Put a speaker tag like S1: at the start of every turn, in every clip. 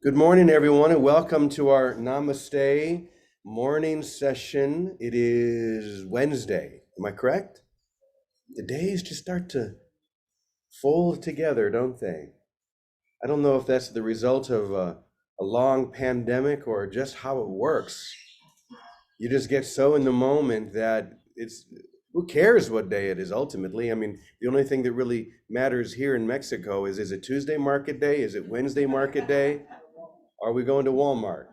S1: Good morning, everyone, and welcome to our Namaste morning session. It is Wednesday. Am I correct? The days just start to fold together, don't they? I don't know if that's the result of a long pandemic or just how it works. You just get so in the moment that it's who cares what day it is ultimately? I mean, the only thing that really matters here in Mexico is it Tuesday market day? Is it Wednesday market day? Are we going to Walmart?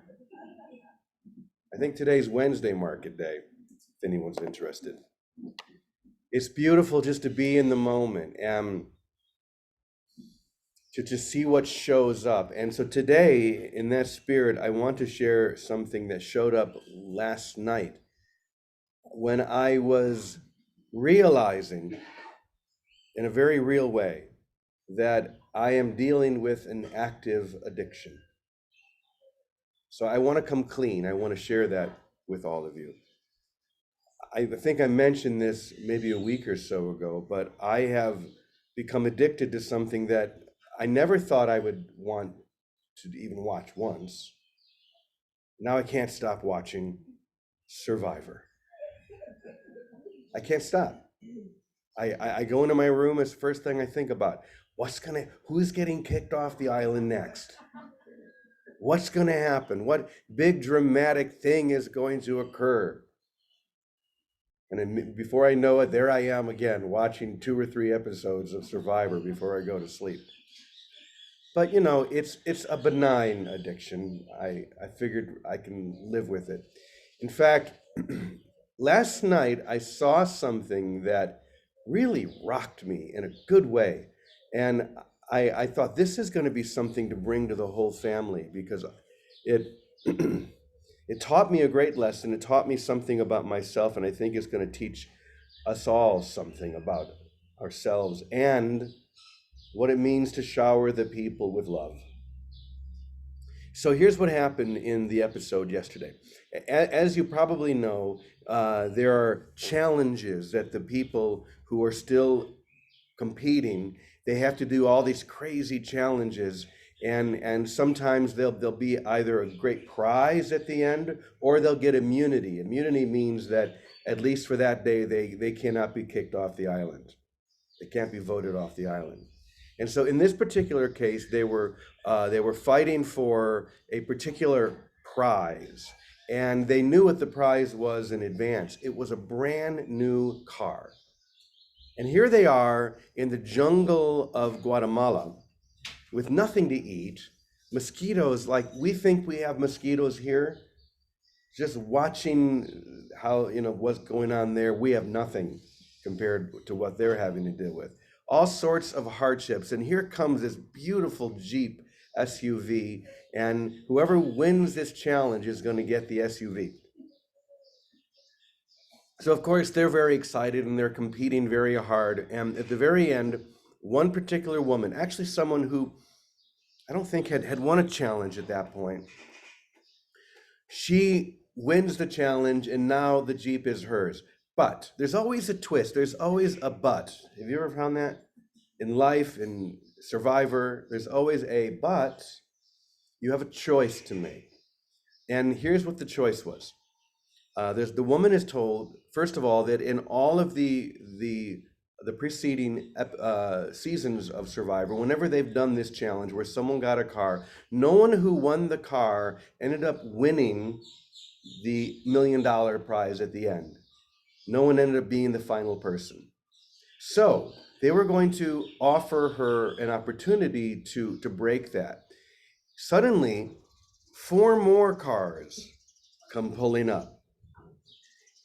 S1: I think today's Wednesday market day, if anyone's interested. It's beautiful just to be in the moment and to just see what shows up. And so today, in that spirit, I want to share something that showed up last night when I was realizing in a very real way that I am dealing with an active addiction. So I want to come clean. I want to share that with all of you. I think I mentioned this maybe a week or so ago, but I have become addicted to something that I never thought I would want to even watch once. Now I can't stop watching Survivor. I can't stop. I go into my room, it's the first thing I think about. Who's getting kicked off the island next? What's gonna happen? What big dramatic thing is going to occur? And then before I know it, there I am again, watching 2 or 3 episodes of Survivor before I go to sleep. But it's a benign addiction. I figured I can live with it. In fact, last night I saw something that really rocked me in a good way. And I thought this is going to be something to bring to the whole family because it it taught me a great lesson. It taught me something about myself, and I think it's going to teach us all something about ourselves and what it means to shower the people with love. So here's what happened in the episode yesterday. As you probably know, there are challenges that the people who are still competing, they have to do all these crazy challenges, and sometimes there'll be either a great prize at the end or they'll get immunity. Immunity means that at least for that day they cannot be kicked off the island. They can't be voted off the island. And so in this particular case, they were fighting for a particular prize, and they knew what the prize was in advance. It was a brand new car. And here they are in the jungle of Guatemala with nothing to eat, mosquitoes like we think we have mosquitoes here. Just watching how, what's going on there, we have nothing compared to what they're having to deal with. All sorts of hardships. And here comes this beautiful Jeep SUV, and whoever wins this challenge is going to get the SUV. So, of course, they're very excited and they're competing very hard. And at the very end, one particular woman, actually someone who I don't think had won a challenge at that point, she wins the challenge and now the Jeep is hers. But there's always a twist. There's always a but. Have you ever found that in life, in Survivor? There's always a but. You have a choice to make. And here's what the choice was. The woman is told, first of all, that in all of the preceding seasons of Survivor, whenever they've done this challenge where someone got a car, no one who won the car ended up winning the $1 million prize at the end. No one ended up being the final person. So they were going to offer her an opportunity to break that. Suddenly, 4 more cars come pulling up.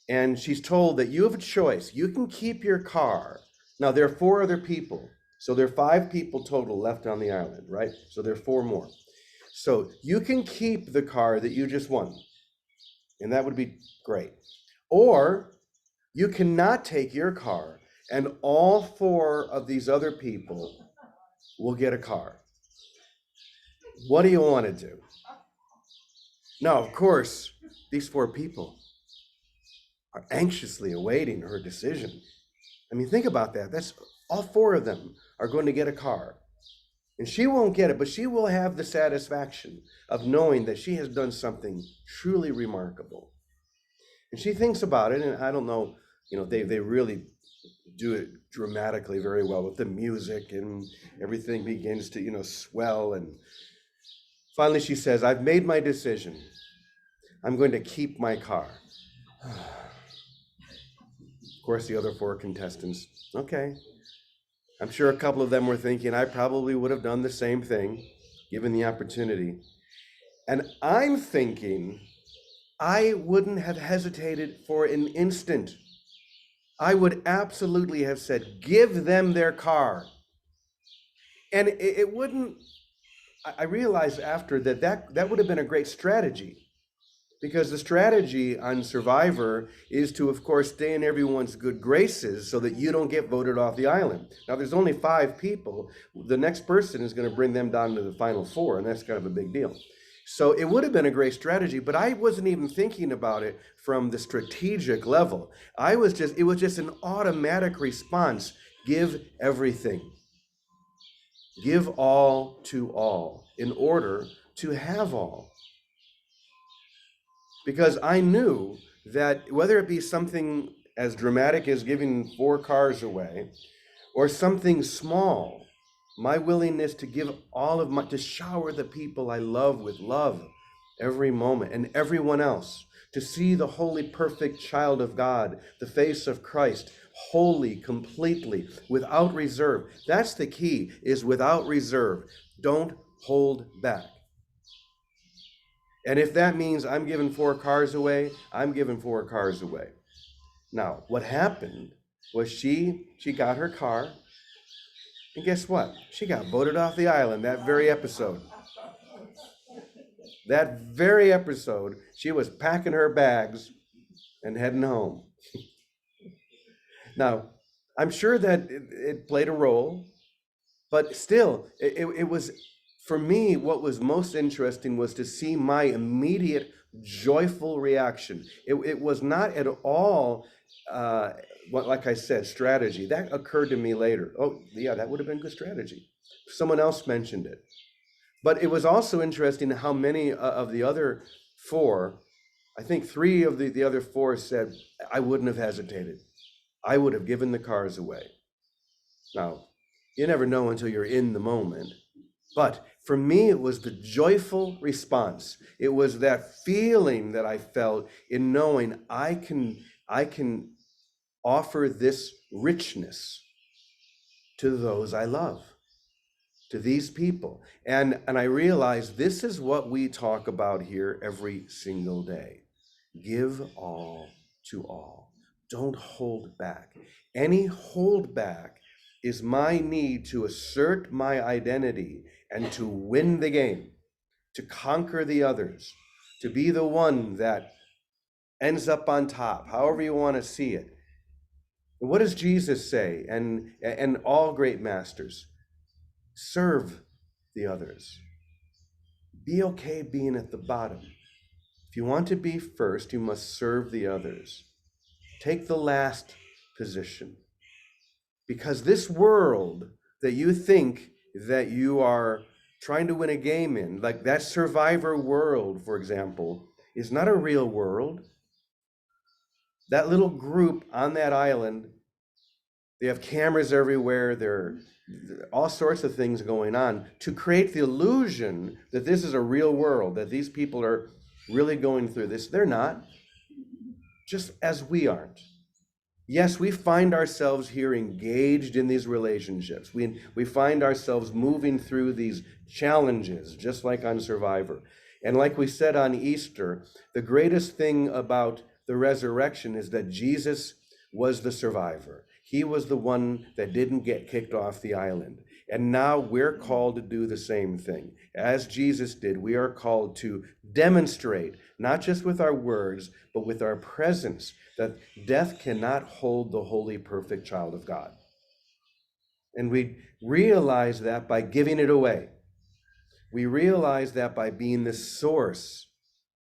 S1: And she's told that you have a choice. You can keep your car. Now, there are 4 other people. So there are 5 people total left on the island, right? So there are 4 more. So you can keep the car that you just won. And that would be great. Or you cannot take your car, and all 4 of these other people will get a car. What do you want to do? Now, of course, these 4 people are anxiously awaiting her decision. I mean, think about that. That's all 4 of them are going to get a car. And she won't get it, but she will have the satisfaction of knowing that she has done something truly remarkable. And she thinks about it, and I don't know, they really do it dramatically very well with the music, and everything begins to, swell. And finally she says, I've made my decision. I'm going to keep my car. Of course, the other four contestants, okay. I'm sure a couple of them were thinking, I probably would have done the same thing, given the opportunity. And I'm thinking, I wouldn't have hesitated for an instant. I would absolutely have said, give them their car. And it wouldn't, I realized after that would have been a great strategy. Because the strategy on Survivor is to, of course, stay in everyone's good graces so that you don't get voted off the island. Now, there's only 5 people. The next person is going to bring them down to the final 4, and that's kind of a big deal. So it would have been a great strategy, but I wasn't even thinking about it from the strategic level. It was just an automatic response. Give everything. Give all to all in order to have all. Because I knew that whether it be something as dramatic as giving 4 cars away, or something small, my willingness to give to shower the people I love with love every moment, and everyone else, to see the holy, perfect child of God, the face of Christ, wholly, completely, without reserve. That's the key, is without reserve. Don't hold back. And if that means I'm giving 4 cars away, I'm giving 4 cars away. Now, what happened was she got her car, and guess what? She got voted off the island that very episode. That very episode, she was packing her bags and heading home. Now, I'm sure that it played a role, but still, it was, for me, what was most interesting was to see my immediate joyful reaction. It was not at all, like I said, strategy. That occurred to me later. Oh, yeah, that would have been good strategy. Someone else mentioned it. But it was also interesting how many of the other 4, I think 3 of the other 4 said, I wouldn't have hesitated. I would have given the cars away. Now, you never know until you're in the moment. But for me, it was the joyful response. It was that feeling that I felt in knowing I can offer this richness to those I love, to these people. And I realized this is what we talk about here every single day. Give all to all. Don't hold back. Any hold back is my need to assert my identity and to win the game, to conquer the others, to be the one that ends up on top, however you want to see it. What does Jesus say? And all great masters, serve the others. Be okay being at the bottom. If you want to be first, you must serve the others. Take the last position. Because this world that you think that you are trying to win a game in, like that Survivor world, for example, is not a real world. That little group on that island, they have cameras everywhere. There are all sorts of things going on to create the illusion that this is a real world, that these people are really going through this. They're not, just as we aren't. Yes, we find ourselves here engaged in these relationships. We find ourselves moving through these challenges, just like on Survivor. And like we said on Easter, the greatest thing about the resurrection is that Jesus was the survivor. He was the one that didn't get kicked off the island. And now we're called to do the same thing. As Jesus did, we are called to demonstrate, not just with our words, but with our presence, that death cannot hold the holy, perfect child of God. And we realize that by giving it away. We realize that by being the source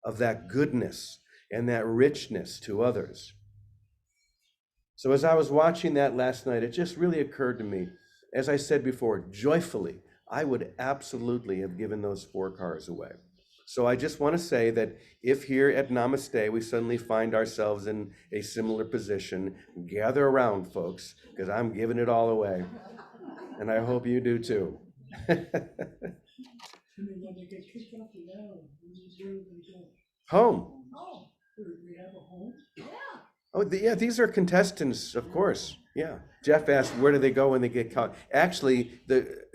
S1: of that goodness and that richness to others. So as I was watching that last night, it just really occurred to me, as I said before, joyfully, I would absolutely have given those 4 cars away. So I just want to say that if here at Namaste we suddenly find ourselves in a similar position, gather around, folks, because I'm giving it all away. And I hope you do too.
S2: When they get kicked off the island, where do they go?
S1: Home.
S2: Oh, we have a home? Yeah.
S1: Oh, yeah, these are contestants, of course. Yeah. Jeff asked, where do they go when they get caught? Actually,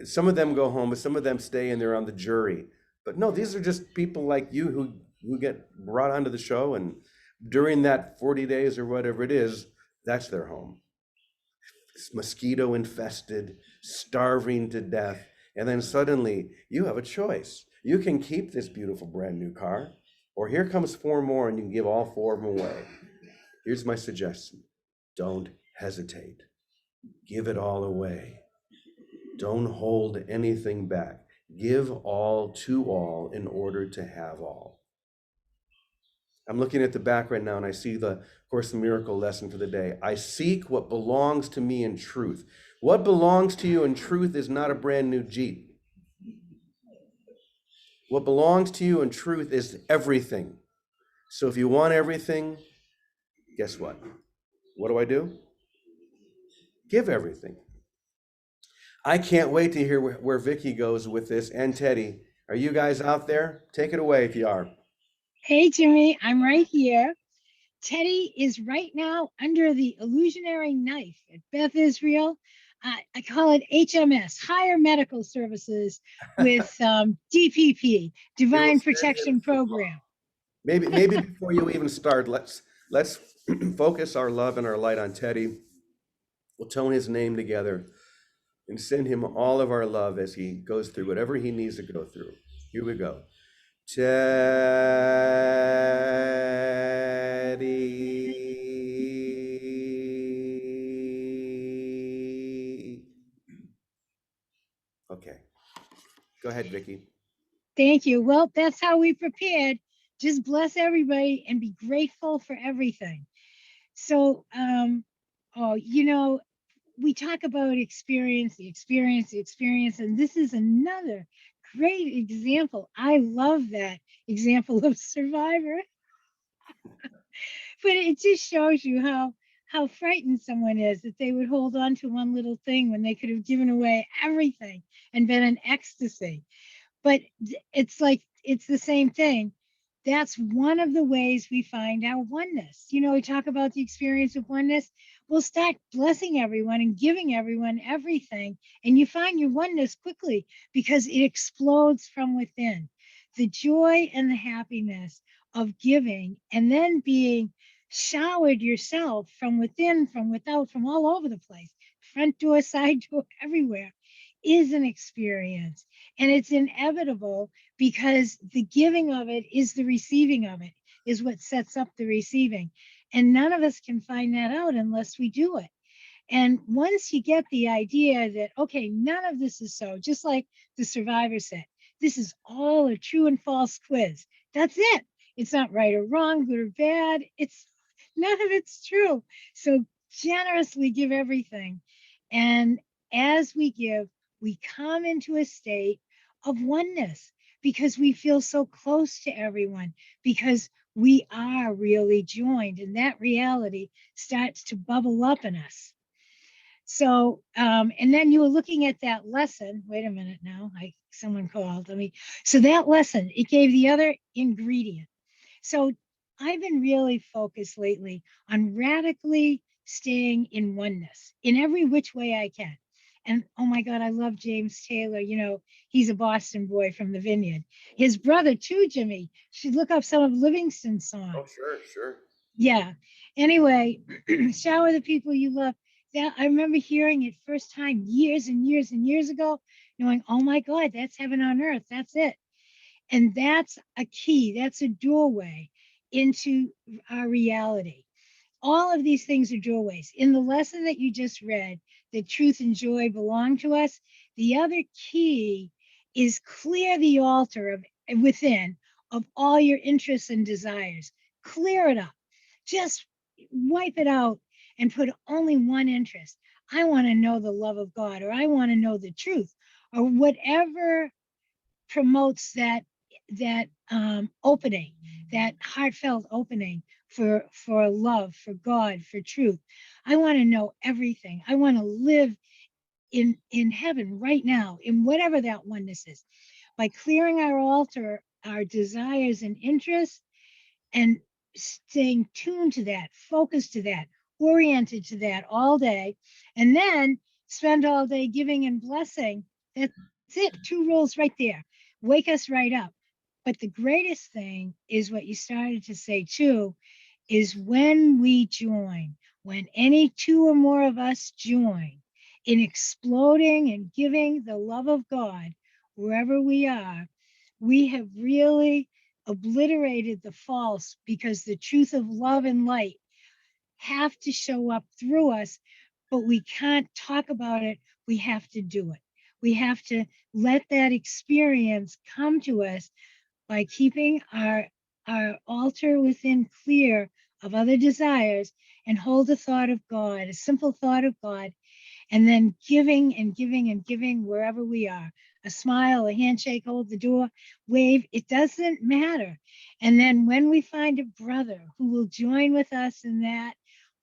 S1: some of them go home, but some of them stay and they're on the jury. But no, these are just people like you who get brought onto the show, and during that 40 days or whatever it is, that's their home. It's mosquito infested, starving to death, and then suddenly you have a choice. You can keep this beautiful brand new car, or here comes 4 more and you can give all 4 of them away. Here's my suggestion. Don't hesitate. Give it all away. Don't hold anything back. Give all to all in order to have all. I'm looking at the back right now and I see the Course in Miracle lesson for the day. I seek what belongs to me in truth. What belongs to you in truth is not a brand new Jeep. What belongs to you in truth is everything. So if you want everything, guess what? What do? Give everything. I can't wait to hear where Vicky goes with this, and Teddy. Are you guys out there? Take it away if you are.
S3: Hey, Jimmy, I'm right here. Teddy is right now under the illusionary knife at Beth Israel. I call it HMS, Higher Medical Services, with DPP, Divine Protection Program.
S1: Maybe before you even start, let's focus our love and our light on Teddy. We'll tone his name together and send him all of our love as he goes through whatever he needs to go through. Here we go. Teddy. Okay. Go ahead, Vicky.
S3: Thank you. Well, that's how we prepared. Just bless everybody and be grateful for everything. So, we talk about experience, the experience, and this is another great example. I love that example of Survivor, but it just shows you how frightened someone is that they would hold on to one little thing when they could have given away everything and been in ecstasy. But it's the same thing. That's one of the ways we find our oneness. We talk about the experience of oneness. We'll start blessing everyone and giving everyone everything, and you find your oneness quickly because it explodes from within. The joy and the happiness of giving and then being showered yourself from within, from without, from all over the place, front door, side door, everywhere, is an experience. And it's inevitable because the giving of it is the receiving of it, is what sets up the receiving. And none of us can find that out unless we do it. And once you get the idea that, okay, none of this is so, just like the Survivor said, this is all a true and false quiz. That's it. It's not right or wrong, good or bad. It's none of it's true. So generously give everything. And as we give, we come into a state of oneness because we feel so close to everyone, because we are really joined, and that reality starts to bubble up in us. So, and then you were looking at that lesson. Wait a minute now. Someone called. So that lesson, it gave the other ingredient. So I've been really focused lately on radically staying in oneness in every which way I can. And oh my God, I love James Taylor. He's a Boston boy from the Vineyard. His brother too, Jimmy. Should look up some of Livingston's songs.
S1: Oh, sure.
S3: Yeah. Anyway, shower the people you love. That I remember hearing it first time years and years and years ago, knowing, oh my God, that's heaven on earth. That's it. And that's a key. That's a doorway into our reality. All of these things are doorways. In the lesson that you just read, that truth and joy belong to us, the other key is clear the altar of within of all your interests and desires. Clear it up. Just wipe it out and put only one interest. I want to know the love of God, or I want to know the truth, or whatever promotes that opening, that heartfelt opening for love, for God, for truth. I want to know everything. I want to live in heaven right now, in whatever that oneness is, by clearing our altar, our desires and interests, and staying tuned to that, focused to that, oriented to that all day, and then spend all day giving and blessing. That's it. 2 rules right there. Wake us right up. But the greatest thing is what you started to say too, is when we join, when any 2 or more of us join in exploding and giving the love of God wherever we are, we have really obliterated the false, because the truth of love and light have to show up through us, but we can't talk about it. We have to do it. We have to let that experience come to us by keeping our altar within clear of other desires, and hold a thought of God, a simple thought of God, and then giving and giving and giving wherever we are. A smile, a handshake, hold the door, wave, it doesn't matter. And then when we find a brother who will join with us in that,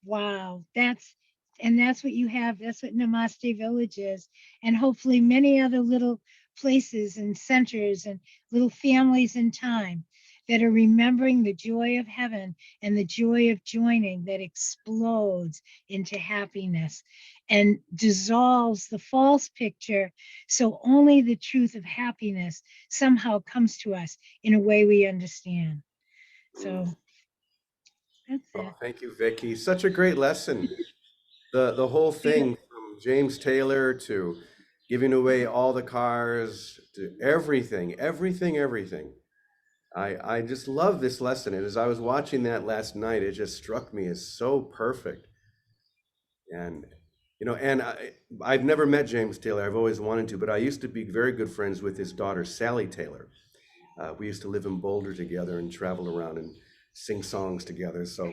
S3: wow, that's what you have. That's what Namaste Village is. And hopefully many other little places and centers and little families in time that are remembering the joy of heaven and the joy of joining that explodes into happiness and dissolves the false picture, so only the truth of happiness somehow comes to us in a way we understand. So that's
S1: Oh,
S3: it.
S1: thank you, Vicky. Such a great lesson. The whole thing from James Taylor to giving away all the cars to everything, everything, everything. I just love this lesson. And as I was watching that last night, it just struck me as so perfect. And I've never met James Taylor. I've always wanted to, but I used to be very good friends with his daughter, Sally Taylor. We used to live in Boulder together and travel around and sing songs together. So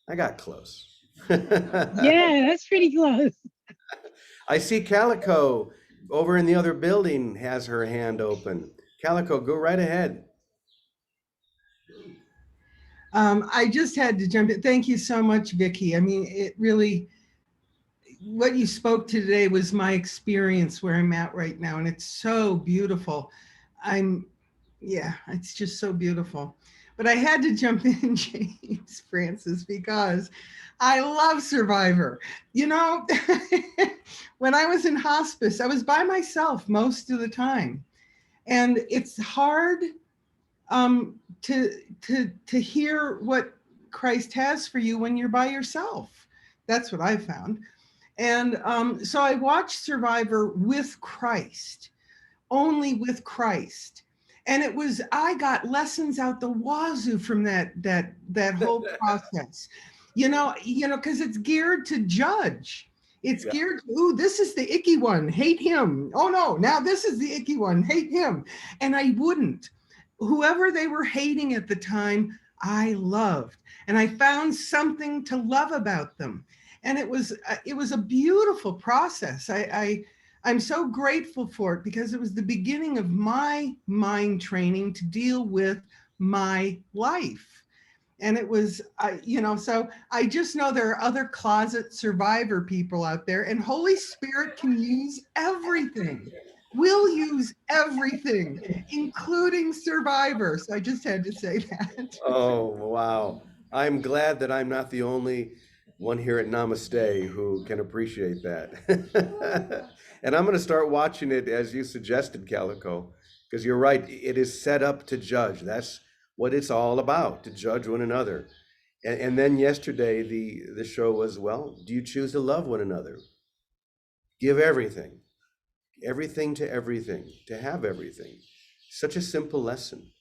S1: I got close.
S3: Yeah, that's pretty close.
S1: I see Calico over in the other building has her hand open. Calico, go right ahead.
S2: I just had to jump in. Thank you so much, Vicky. I mean, it really, what you spoke to today was my experience where I'm at right now, and it's so beautiful. I'm, yeah, it's just so beautiful. But I had to jump in, James Francis, because I love Survivor. You know, when I was in hospice, I was by myself most of the time. And it's hard to hear what Christ has for you when you're by yourself. That's what I found. And so I watched Survivor with Christ, only with Christ. And it was, I got lessons out the wazoo from that whole process. Because it's geared to judge. It's
S1: Yeah.
S2: geared to, ooh, this is the icky one, hate him. Oh no, now this is the icky one, hate him. And I wouldn't. Whoever they were hating at the time, I loved. And I found something to love about them. And it was a beautiful process. I'm so grateful for it, because it was the beginning of my mind training to deal with my life. And it was, so I just know there are other closet survivor people out there, and Holy Spirit can use everything. We'll use everything, including survivor. So I just had to say that.
S1: Oh, wow. I'm glad that I'm not the only one here at Namaste who can appreciate that. And I'm going to start watching it as you suggested, Calico, because you're right. It is set up to judge. That's what it's all about, to judge one another. And then yesterday, the show was, well, do you choose to love one another? Give everything, everything to everything, to have everything. Such a simple lesson.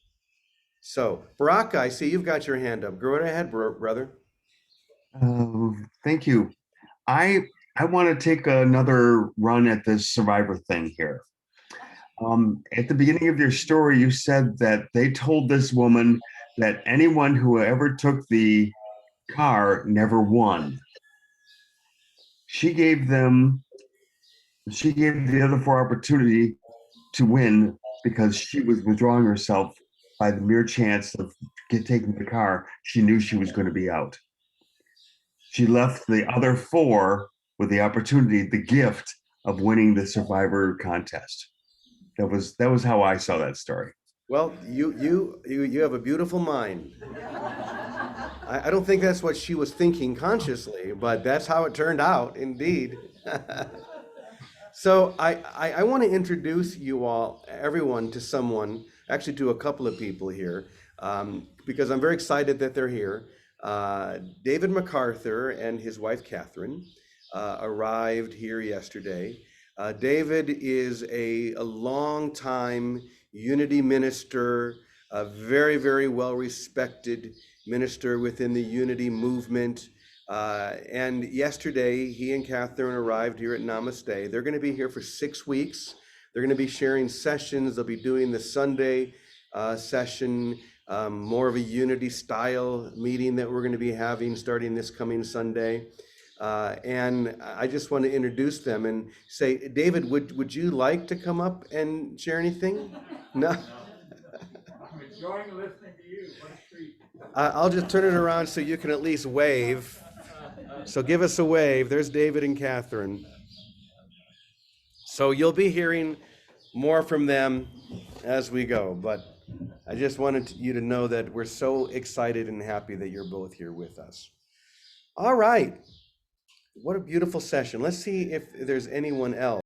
S1: So, Baraka, I see you've got your hand up. Go right ahead, brother.
S4: Thank you. I I want to take another run at this survivor thing here. At the beginning of your story, you said that they told this woman that anyone who ever took the car never won. She gave them, she gave the other 4 opportunity to win because she was withdrawing herself by the mere chance of taking the car. She knew she was going to be out. She left the other four with the opportunity, the gift of winning the Survivor contest. That was how I saw that story.
S1: Well, you have a beautiful mind. I don't think that's what she was thinking consciously, but that's how it turned out, indeed. So I want to introduce you all, everyone, to someone, actually to a couple of people here, because I'm very excited that they're here. David MacArthur and his wife Catherine arrived here yesterday. David is a long-time Unity minister, a very, very well-respected minister within the Unity movement. And yesterday, he and Catherine arrived here at Namaste. They're going to be here for 6 weeks. They're going to be sharing sessions. They'll be doing the Sunday session, more of a Unity style meeting that we're going to be having starting this coming Sunday. And I just want to introduce them and say, David, would you like to come up and share anything? No?
S5: I'm enjoying listening to you. What a treat.
S1: I'll just turn it around so you can at least wave. So give us a wave. There's David and Catherine. So you'll be hearing more from them as we go, but I just wanted you to know that we're so excited and happy that you're both here with us. All right. What a beautiful session. Let's see if there's anyone else.